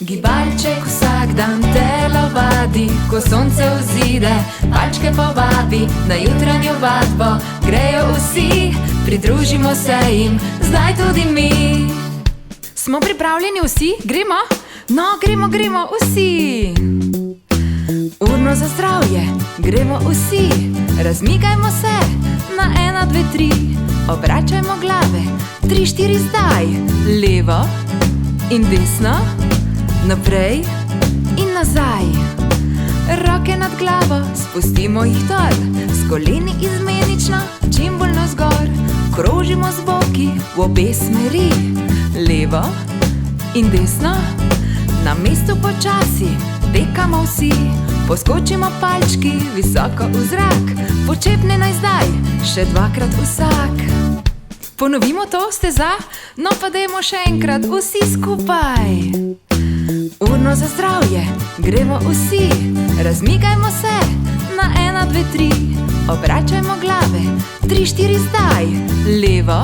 Gibalček vsak dan telovadi, ko sonce vzide, palčke povabi na jutranjo vadbo. Grejo vsi, pridružimo se jim, zdaj tudi mi. Smo pripravljeni vsi? Gremo? No, gremo vsi. Urno za zdravje, gremo vsi. Razmikajmo se na 1, 2, 3. Obračajmo glave, 3, 4 zdaj. Levo in desno, naprej in nazaj. Roke nad glavo, spustimo jih dol, s koleni izmenično, čim bolj navzgor. Krožimo z boki v obe smeri, levo in desno. Na mestu počasi tekamo vsi, poskočimo palčki visoko v zrak. Počepne naj zdaj, še 2-krat vsak. Ponovimo to, ste za? No pa dajmo še enkrat, vsi skupaj. Urno za zdravje, gremo vsi. Razmikajmo se na 1, 2, 3. Obračajmo glave, 3, 4 zdaj. Levo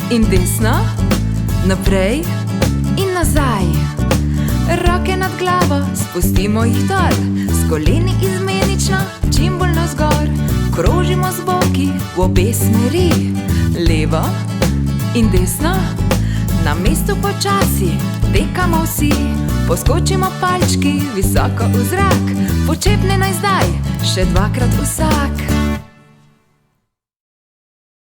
in desno, naprej in nazaj. Roke nad glavo, spustimo jih dol, s koleni izmenično, čim bolj navzgor. Krožimo z boki v obe smeri, levo in desno. Na mestu počasi tekamo vsi, poskočimo palčki visoko v zrak. Počepne naj zdaj, še 2-krat vsak.